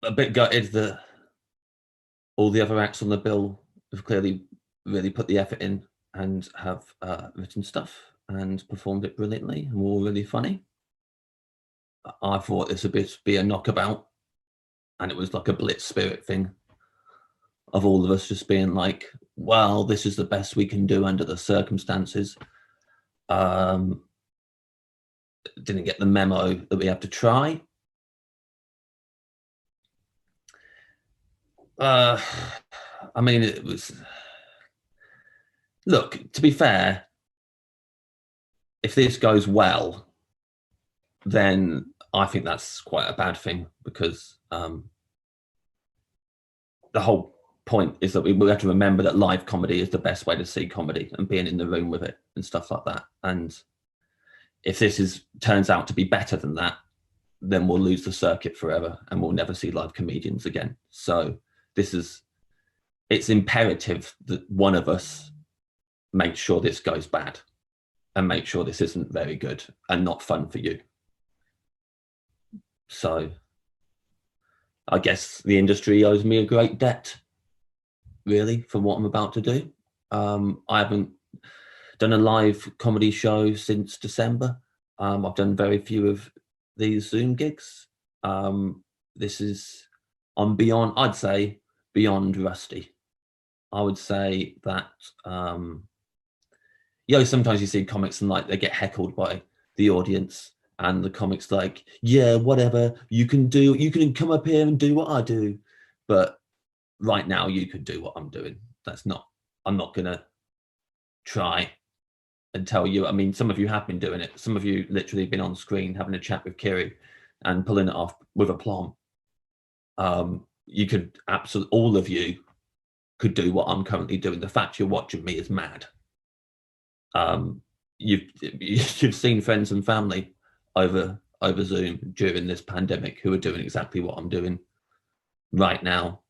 a bit gutted that all the other acts on the bill have clearly really put the effort in and have written stuff and performed it brilliantly and were all really funny. I thought this would be a knockabout, and it was like a blitz spirit thing of all of us just being like, well, this is the best we can do under the circumstances. Didn't get the memo that we have to try. I mean, it was, look, to be fair, if this goes well, then I think that's quite a bad thing, because the whole point is that we have to remember that live comedy is the best way to see comedy, and being in the room with it and stuff like that. And if this turns out to be better than that, then we'll lose the circuit forever and we'll never see live comedians again. So it's imperative that one of us make sure this goes bad and make sure this isn't very good and not fun for you. So I guess the industry owes me a great debt, really, for what I'm about to do. I haven't done a live comedy show since December. I've done very few of these Zoom gigs. I'm beyond, I'd say, beyond rusty. I would say that, sometimes you see comics and like they get heckled by the audience, and the comics like, yeah, whatever, you can come up here and do what I do. But right now you could do what I'm doing. I'm not gonna try and tell you. I mean, some of you have been doing it. Some of you literally been on screen having a chat with Kiri and pulling it off with aplomb. You could absolutely, all of you could do what I'm currently doing. The fact you're watching me is mad. You've seen friends and family over Zoom during this pandemic who are doing exactly what I'm doing right now.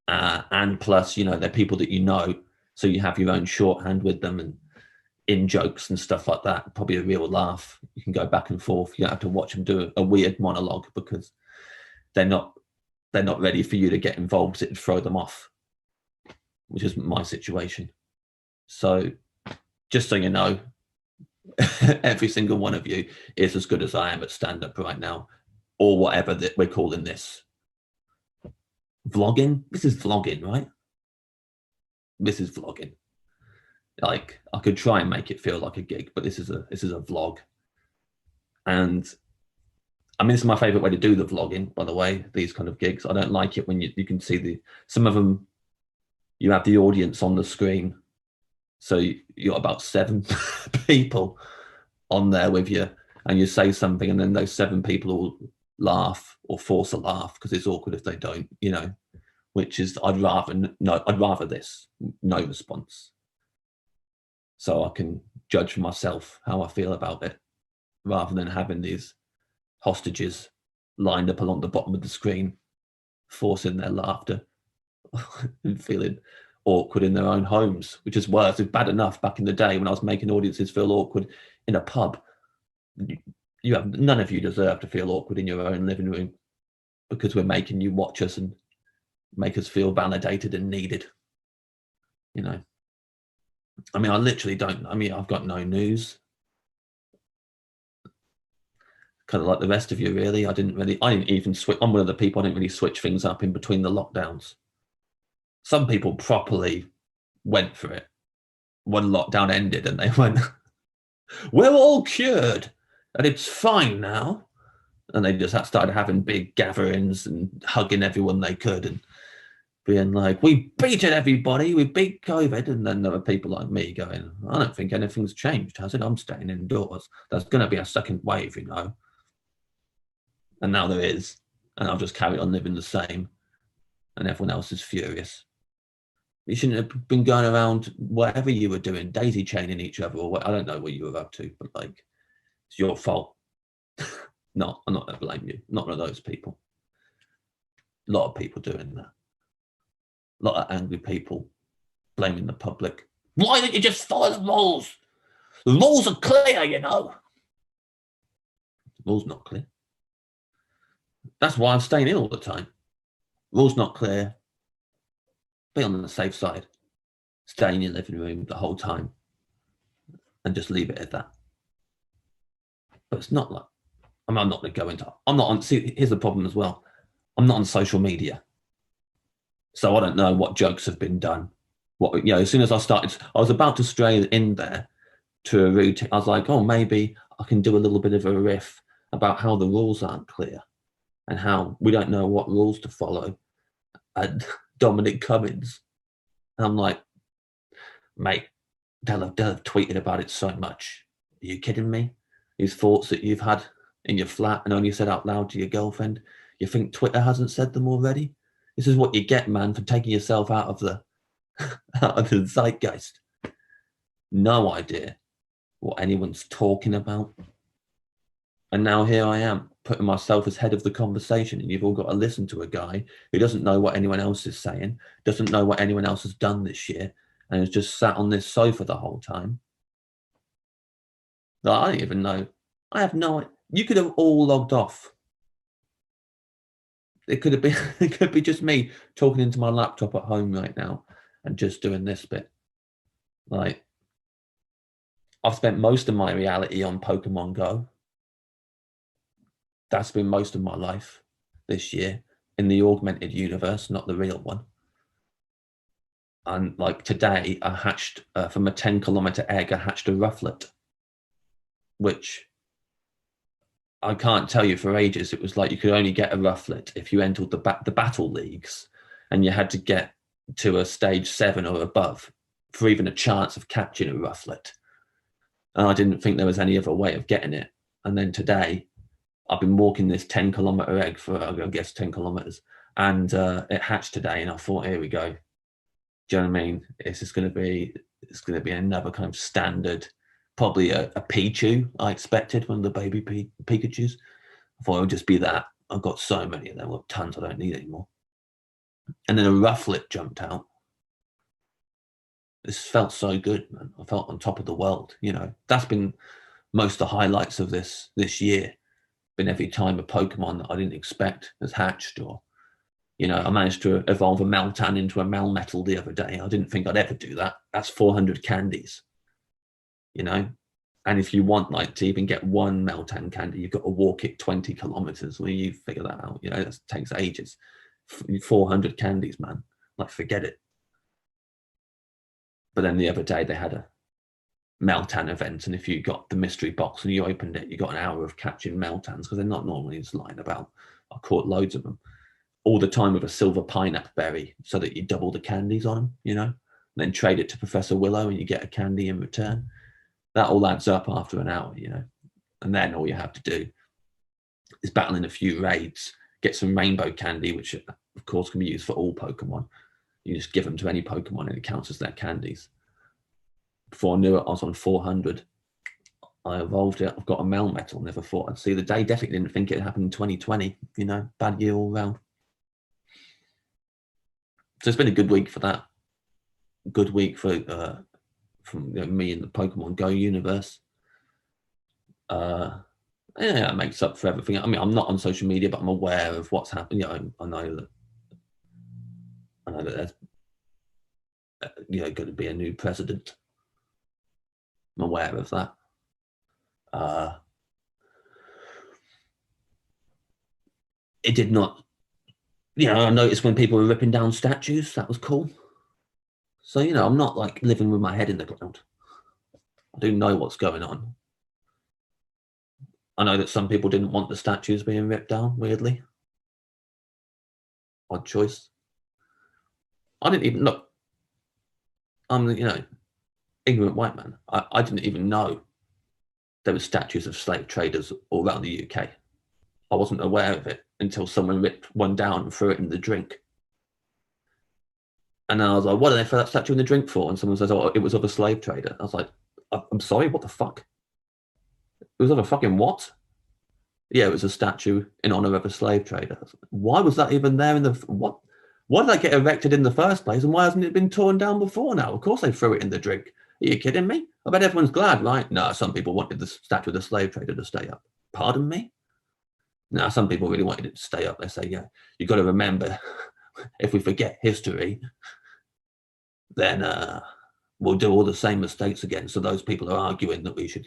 And plus, they're people that you know, so you have your own shorthand with them and in jokes and stuff like that. Probably a real laugh. You can go back and forth. You don't have to watch them do a weird monologue, because they're not ready for you to get involved. It'd throw them off, which is my situation. So just so you know, every single one of you is as good as I am at stand-up right now, or whatever that we're calling this. Vlogging? This is vlogging, right? This is vlogging. Like, I could try and make it feel like a gig, but this is a vlog. And I mean, this is my favorite way to do the vlogging, by the way, these kind of gigs. I don't like it when you can see some of them, you have the audience on the screen. So you're about 7 people on there with you, and you say something, and then those 7 people will laugh or force a laugh, because it's awkward if they don't, which is, I'd rather this, no response. So I can judge for myself how I feel about it, rather than having these hostages lined up along the bottom of the screen, forcing their laughter and feeling awkward in their own homes, which is worse. It's bad enough back in the day when I was making audiences feel awkward in a pub. None of you deserve to feel awkward in your own living room, because we're making you watch us and make us feel validated and needed. I mean, I literally don't. I mean, I've got no news. Kind of like the rest of you, really. I didn't even switch. I'm one of the people, I didn't really switch things up in between the lockdowns. Some people properly went for it. One lockdown ended and they went, we're all cured and it's fine now. And they just started having big gatherings and hugging everyone they could and being like, we beat it, everybody, we beat COVID. And then there were people like me going, I don't think anything's changed, has it? I'm staying indoors. There's going to be a second wave, And now there is. And I'll just carry on living the same. And everyone else is furious. You shouldn't have been going around whatever you were doing, daisy chaining each other, or I don't know what you were up to, but like, it's your fault. No, I'm not going to blame you. Not one of those people. A lot of people doing that. A lot of angry people blaming the public. Why don't you just follow the rules? The rules are clear, The rules not clear. That's why I'm staying in all the time. rules not clear, be on the safe side, stay in your living room the whole time, and just leave it at that. But it's not like, I'm not going to go into, I'm not on, see, here's the problem as well. I'm not on social media. So I don't know what jokes have been done. What, as soon as I started, I was about to stray in there to a routine. I was like, oh, maybe I can do a little bit of a riff about how the rules aren't clear and how we don't know what rules to follow. And Dominic Cummings, and I'm like, mate, they'll have tweeted about it so much. Are you kidding me? These thoughts that you've had in your flat and only said out loud to your girlfriend, you think Twitter hasn't said them already? This is what you get, man, for taking yourself out of the out of the zeitgeist. No idea what anyone's talking about. And now here I am, putting myself as head of the conversation, and you've all got to listen to a guy who doesn't know what anyone else is saying, doesn't know what anyone else has done this year, and has just sat on this sofa the whole time. I don't even know. I have no idea. You could have all logged off. It could have been, it could be just me talking into my laptop at home right now and just doing this bit. Like, I've spent most of my reality on Pokemon Go. That's been most of my life this year in the augmented universe, not the real one. And like today, I hatched, from a 10-kilometer egg, I hatched a rufflet, which I can't tell you for ages. It was like you could only get a rufflet if you entered the battle leagues, and you had to get to a stage 7 or above for even a chance of catching a rufflet. And I didn't think there was any other way of getting it. And then today, I've been walking this 10-kilometer egg for, I guess, 10 kilometers, and it hatched today. And I thought, here we go. Do you know what I mean? It's going to be another kind of standard, probably a Pichu. I expected one of the baby Pikachus. I thought it would just be that. I've got so many of them, I've got tons I don't need anymore. And then a rufflet jumped out. This felt so good, man. I felt on top of the world. That's been most of the highlights of this year. Been every time a Pokemon that I didn't expect has hatched, or I managed to evolve a Meltan into a Melmetal the other day. I didn't think I'd ever do that. That's 400 candies, and if you want to even get one Meltan candy, you've got to walk it 20 kilometers. Well, you figure that out. It takes ages. 400 candies, man. Forget it. But then the other day they had a Meltan event, and if you got the mystery box and you opened it, you got an hour of catching Meltans, because they're not normally just lying about. I caught loads of them all the time with a silver pineapple berry, so that you double the candies on them, and then trade it to Professor Willow and you get a candy in return. That all adds up after an hour, and then all you have to do is battle in a few raids, get some rainbow candy, which of course can be used for all Pokemon. You just give them to any Pokemon and it counts as their candies. Before I knew it, I was on 400. I evolved it. I've got a Melmetal. Never thought I'd see the day. Definitely didn't think it happened in 2020. Bad year all round. So it's been a good week for that. Good week for from me in the Pokemon Go universe. Yeah, it makes up for everything. I mean, I'm not on social media, but I'm aware of what's happening. I know that there's going to be a new president. I'm aware of that. It did not, I noticed when people were ripping down statues. That was cool. So, I'm not living with my head in the ground. I do know what's going on. I know that some people didn't want the statues being ripped down, weirdly. Odd choice. I didn't even look. I'm ignorant white man. I didn't even know there were statues of slave traders all around the UK. I wasn't aware of it until someone ripped one down and threw it in the drink. And then I was like, what did they throw that statue in the drink for? And someone says, oh, it was of a slave trader. I was like, I'm sorry, what the fuck? It was of a fucking what? Yeah, it was a statue in honor of a slave trader. Why was that even there in the... What? Why did that get erected in the first place, and why hasn't it been torn down before now? Of course they threw it in the drink. Are you kidding me? I bet everyone's glad, right? No, some people wanted the statue of the slave trader to stay up. Pardon me? No, some people really wanted it to stay up. They say, yeah, you've got to remember if we forget history, then we'll do all the same mistakes again. So those people are arguing that we should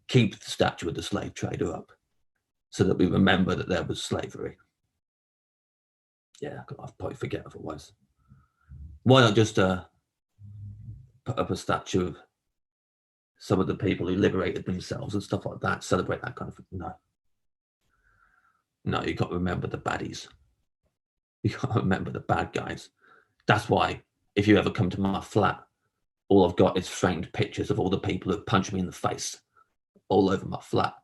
keep the statue of the slave trader up so that we remember that there was slavery. Yeah, I'll probably forget otherwise. Why not just put up a statue of some of the people who liberated themselves and stuff like that, celebrate that kind of thing? No, you've got to remember the baddies. You've got to remember the bad guys. That's why if you ever come to my flat, all I've got is framed pictures of all the people who punched me in the face all over my flat.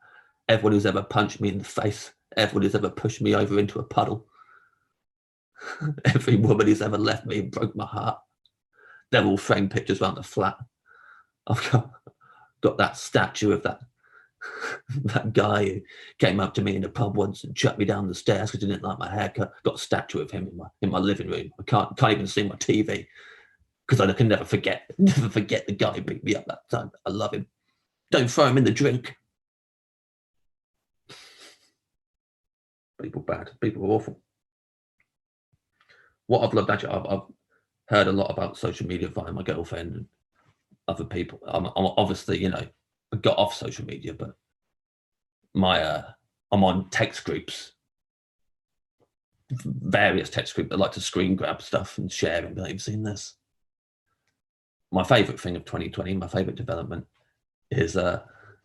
Everyone who's ever punched me in the face, everyone who's ever pushed me over into a puddle, every woman who's ever left me and broke my heart, they're all framed pictures around the flat. I've got that statue of that guy who came up to me in a pub once and chucked me down the stairs because he didn't like my haircut. Got a statue of him in my living room. I can't even see my TV because I can never forget the guy who beat me up that time. I love him. Don't throw him in the drink. People bad. People are awful. What I've loved, actually, I've heard a lot about social media via my girlfriend and other people. I'm obviously, I got off social media, but I'm on text groups, various text groups that like to screen grab stuff and share and be like, "You've seen this." My favorite thing of 2020, my favorite development, is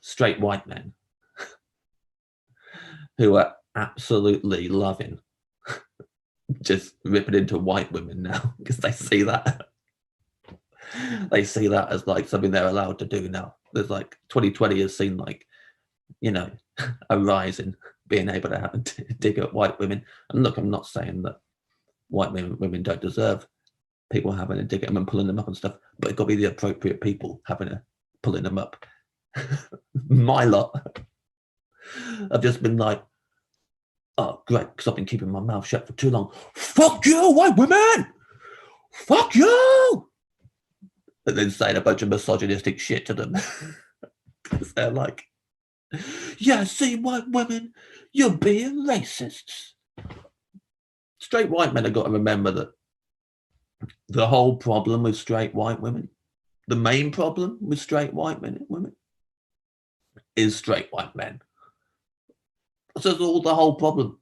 straight white men who are absolutely loving just ripping into white women now because they see that as like something they're allowed to do now. There's like 2020 has seen like, a rise in being able to have a dig at white women. And look, I'm not saying that white women don't deserve people having a dig at them and pulling them up and stuff, but it's got to be the appropriate people pulling them up. My lot have just been like, "Oh, great, because I've been keeping my mouth shut for too long. Fuck you, white women! Fuck you!" And then saying a bunch of misogynistic shit to them. Because they're like, "Yeah, see, white women, you're being racists." Straight white men have got to remember that the whole problem with straight white women, the main problem with straight white women, is straight white men. That's all the whole problem.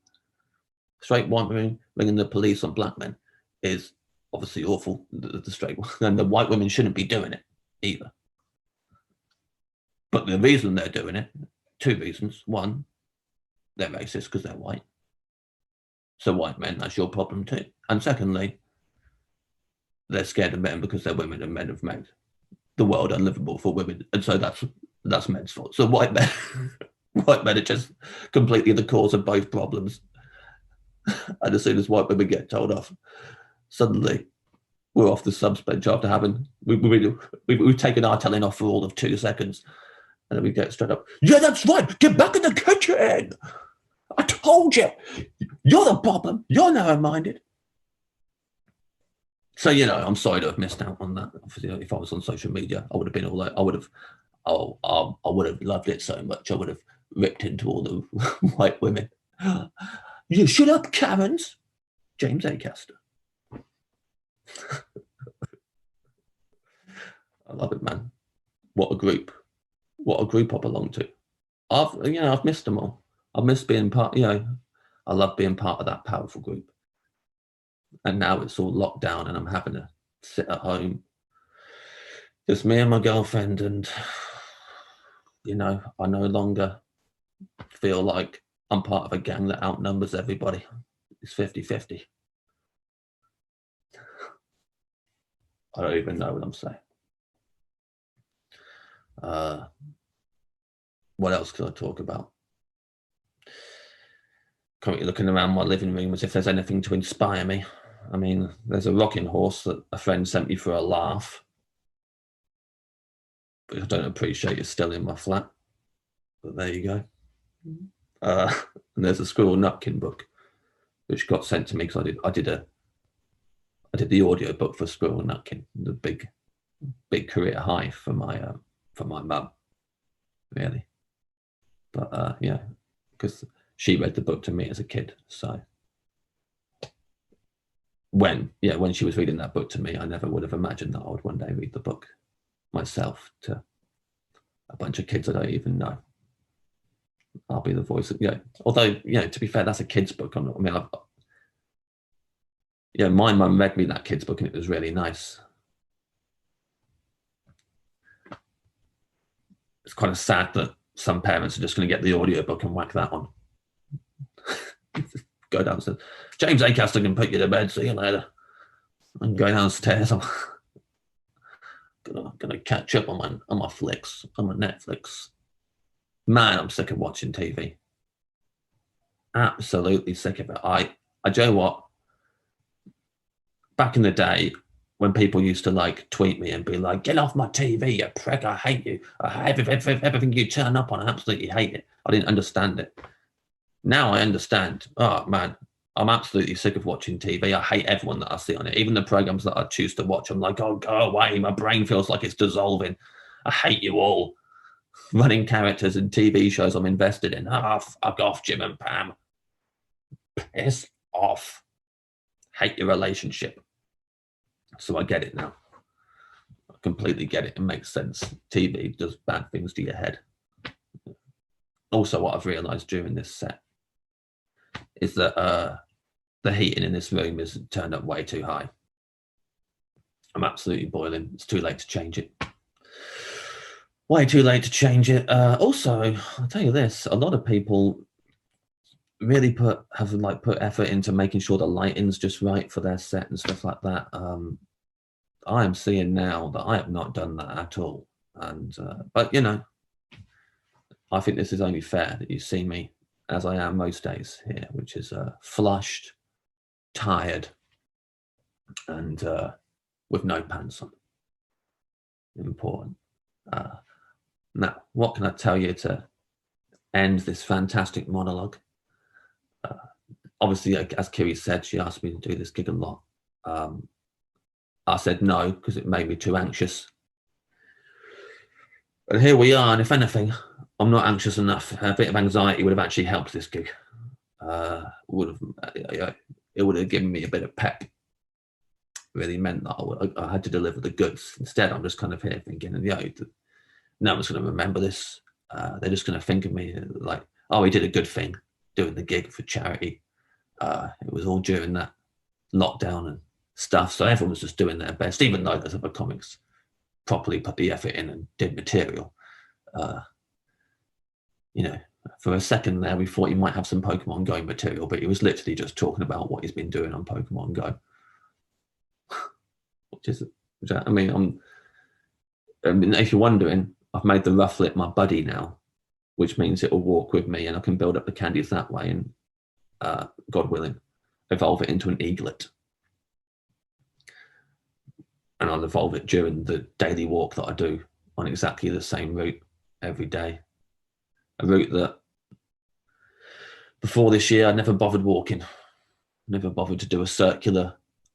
Straight white women ringing the police on black men is obviously awful. The straight and the white women shouldn't be doing it either. But the reason they're doing it, two reasons. One, they're racist because they're white. So white men, that's your problem too. And secondly, they're scared of men because they're women and men have made the world unlivable for women. And so that's men's fault. So white men are just completely the cause of both problems. And as soon as white women get told off, suddenly we're off the subs bench after having we've taken our telling off for all of 2 seconds. And then we get straight up, "Yeah, that's right. Get back in the kitchen. I told you. You're the problem. You're narrow-minded." So, I'm sorry to have missed out on that. Obviously, if I was on social media, I would have been all like, I would have loved it so much. I would have ripped into all the white women. "You shut up, Karens." James Acaster. I love it, man. What a group I belong to. I've missed them all. I've missed being part, I love being part of that powerful group. And now it's all locked down and I'm having to sit at home. Just me and my girlfriend, and I no longer feel like I'm part of a gang that outnumbers everybody. It's 50-50. I don't even know what I'm saying. What else could I talk about? Currently looking around my living room as if there's anything to inspire me. I mean, there's a rocking horse that a friend sent me for a laugh, but I don't appreciate it's still in my flat. But there you go. And there's a Squirrel Nutkin book, which got sent to me because I did the audio book for Squirrel Nutkin, the big career high for my mum, really. But yeah, because she read the book to me as a kid, so when she was reading that book to me, I never would have imagined that I would one day read the book myself to a bunch of kids I don't even know. I'll be the voice of, although, to be fair, that's a kid's book. My mum read me that kid's book and it was really nice. It's kind of sad that some parents are just going to get the audiobook and whack that on. Go downstairs. James Acaster can put you to bed. See you later. I'm going downstairs. I'm gonna catch up on my flicks, on my Netflix. Man, I'm sick of watching TV. Absolutely sick of it. I do you know what? Back in the day, when people used to like tweet me and be like, "Get off my TV, you prick! I hate you. Everything you turn up on, I absolutely hate it." I didn't understand it. Now I understand. Oh man, I'm absolutely sick of watching TV. I hate everyone that I see on it. Even the programs that I choose to watch, I'm like, oh, go away. My brain feels like it's dissolving. I hate you all. Running characters in TV shows I'm invested in. Ah, fuck off, Jim and Pam. Piss off. Hate your relationship. So I get it now. I completely get it. It makes sense. TV does bad things to your head. Also, what I've realized during this set is that the heating in this room is turned up way too high. I'm absolutely boiling. It's too late to change it. Way too late to change it. Also, I'll tell you this, a lot of people really put effort into making sure the lighting's just right for their set and stuff like that. I am seeing now that I have not done that at all. And but I think this is only fair that you see me as I am most days here, which is flushed, tired, and with no pants on. Important. Now, what can I tell you to end this fantastic monologue? Obviously, as Kiri said, she asked me to do this gig a lot. I said no because it made me too anxious. But here we are, and if anything, I'm not anxious enough. A bit of anxiety would have actually helped this gig. It would have given me a bit of pep. Really meant that I had to deliver the goods. Instead, I'm just kind of here thinking, no one's going to remember this. They're just going to think of me like, oh, he did a good thing doing the gig for charity. It was all during that lockdown and stuff, so everyone was just doing their best, even though there's other comics properly put the effort in and did material. For a second there, we thought he might have some Pokemon Go material, but he was literally just talking about what he's been doing on Pokemon Go. If you're wondering, I've made the Rufflet my buddy now, which means it will walk with me and I can build up the candies that way and, God willing, evolve it into an eaglet. And I'll evolve it during the daily walk that I do on exactly the same route every day. A route that before this year I never bothered walking, never bothered to do a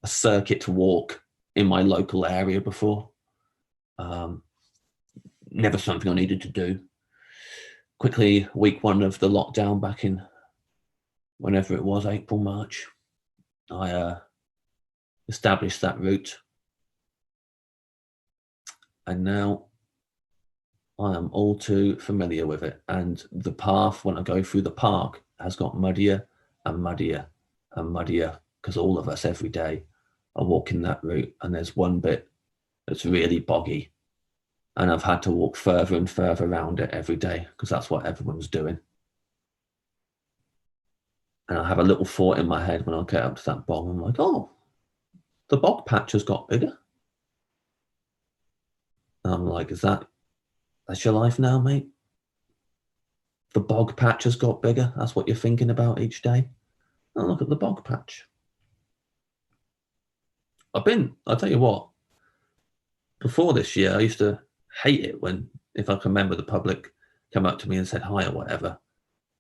circuit walk in my local area before. Never something I needed to do. Quickly, week one of the lockdown back in whenever it was, April, March, I established that route. And now I am all too familiar with it. And the path, when I go through the park, has got muddier and muddier and muddier because all of us every day are walking that route. And there's one bit that's really boggy. And I've had to walk further and further around it every day because that's what everyone's doing. And I have a little thought in my head when I get up to that bog. I'm like, oh, the bog patch has got bigger. And I'm like, that's your life now, mate? The bog patch has got bigger. That's what you're thinking about each day. Oh, look at the bog patch. I'll tell you what, before this year, I used to hate it when, if I can remember, the public come up to me and said hi or whatever.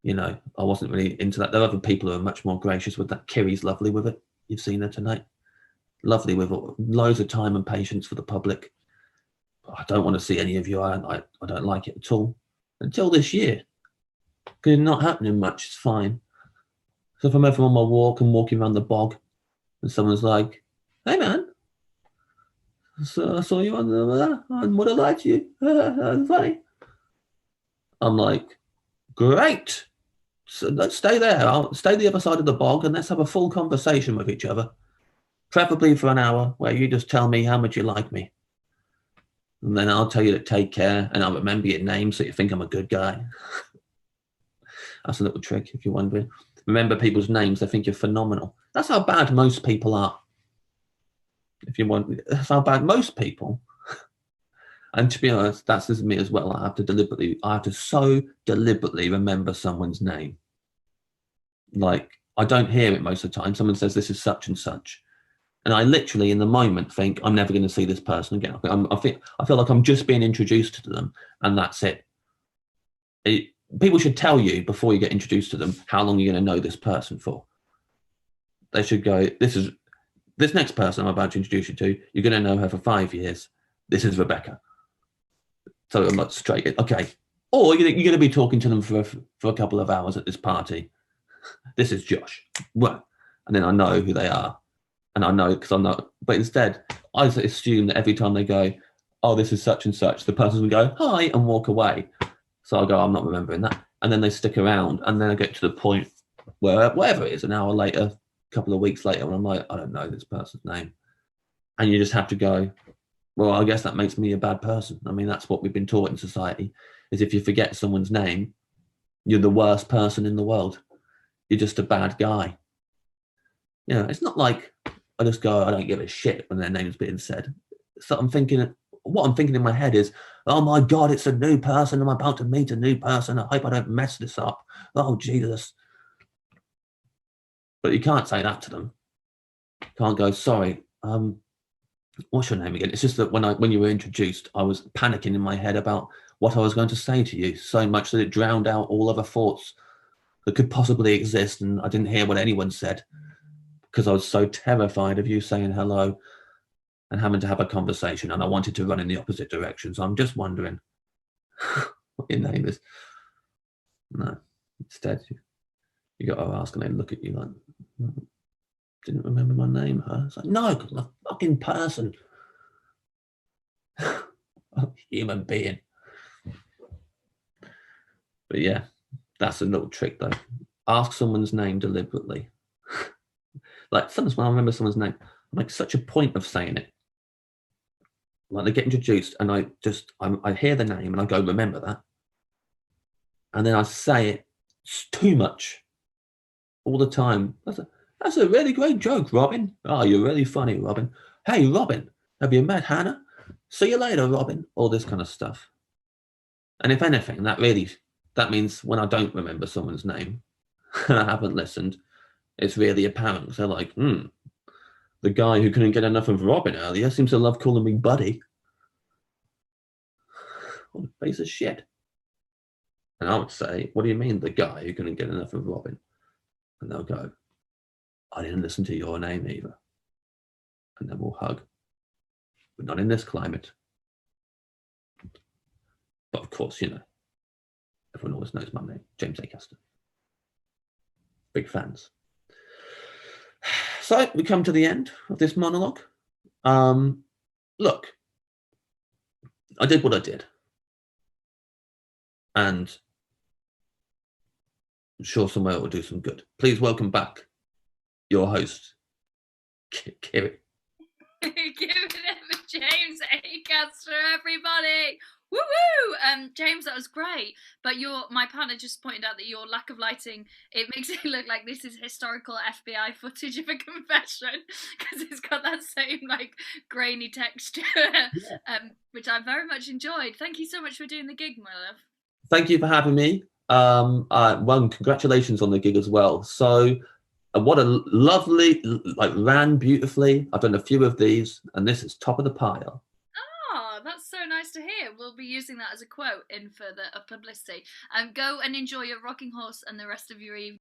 I wasn't really into that. There are other people who are much more gracious with that. Kiri's lovely with it. You've seen her tonight. Lovely with it. Loads of time and patience for the public. I don't want to see any of you. I don't like it at all. Until this year. Because it's not happening much. It's fine. So if I'm ever on my walk and walking around the bog, And someone's like, "Hey man, so I saw you on What I Lied to You. That's funny." I'm like, "Great. So let's stay there. I'll stay the other side of the bog and let's have a full conversation with each other. Preferably for an hour where you just tell me how much you like me. And then I'll tell you to take care and I'll remember your name so you think I'm a good guy." That's a little trick if you're wondering. Remember people's names, they think you're phenomenal. That's how bad most people are. If you want, that's how bad most people. And to be honest, that's just me as well. I have to so deliberately remember someone's name. Like, I don't hear it most of the time. Someone says, "This is such and such." And I literally, in the moment, think, I'm never going to see this person again. I feel like I'm just being introduced to them, and that's it. People should tell you before you get introduced to them how long you're going to know this person for. They should go, this next person I'm about to introduce you to, you're going to know her for 5 years. This is Rebecca. So I'm like, straight, okay. Or you're going to be talking to them for a couple of hours at this party. This is Josh. Well, and then I know who they are. And I know because I'm not, but instead, I assume that every time they go, "Oh, this is such and such," the person will go, "Hi," and walk away. So I go, "I'm not remembering that." And then they stick around. And then I get to the point where, whatever it is, an hour later, a couple of weeks later, when I'm like, I don't know this person's name. And you just have to go, well, I guess that makes me a bad person. I mean, that's what we've been taught in society, is if you forget someone's name, you're the worst person in the world. You're just a bad guy. You know, it's not like I just go, I don't give a shit when their name's being said. So what I'm thinking in my head is, oh my God, it's a new person. I'm about to meet a new person. I hope I don't mess this up. Oh, Jesus. But you can't say that to them. You can't go, "Sorry, what's your name again?" It's just that when you were introduced, I was panicking in my head about what I was going to say to you so much that it drowned out all other thoughts that could possibly exist. And I didn't hear what anyone said because I was so terrified of you saying hello and having to have a conversation, and I wanted to run in the opposite direction. So I'm just wondering what your name is. No, instead you got to ask, and they look at you like, "Didn't remember my name, huh?" It's like, no, because I'm a fucking person. A human being. But yeah, that's a little trick though. Ask someone's name deliberately. Like sometimes when I remember someone's name, I make such a point of saying it. Like they get introduced and I hear the name and I go, "Remember that." And then I say it too much all the time. That's a really great joke, Robin. "Oh, you're really funny, Robin. Hey, Robin, have you met Hannah? See you later, Robin." All this kind of stuff. And if anything, that means when I don't remember someone's name and I haven't listened, it's really apparent. Because they're like, the guy who couldn't get enough of Robin earlier seems to love calling me buddy. What a piece of shit. And I would say, "What do you mean, the guy who couldn't get enough of Robin?" And they'll go, "I didn't listen to your name either." And then we'll hug. But not in this climate. But of course, everyone always knows my name, James Acaster. Big fans. So we come to the end of this monologue. Look, I did what I did. And I'm sure somewhere it will do some good. Please welcome back your host, Kiri. Give it up for James Acaster, everybody! Woo-woo! James, that was great. But my partner just pointed out that your lack of lighting, it makes it look like this is historical FBI footage of a confession because it's got that same grainy texture, which I very much enjoyed. Thank you so much for doing the gig, my love. Thank you for having me. Well, congratulations on the gig as well. So what a lovely, ran beautifully. I've done a few of these, and this is top of the pile. Oh, that's so nice to hear. We'll be using that as a quote in further publicity. Go and enjoy your rocking horse and the rest of your evening.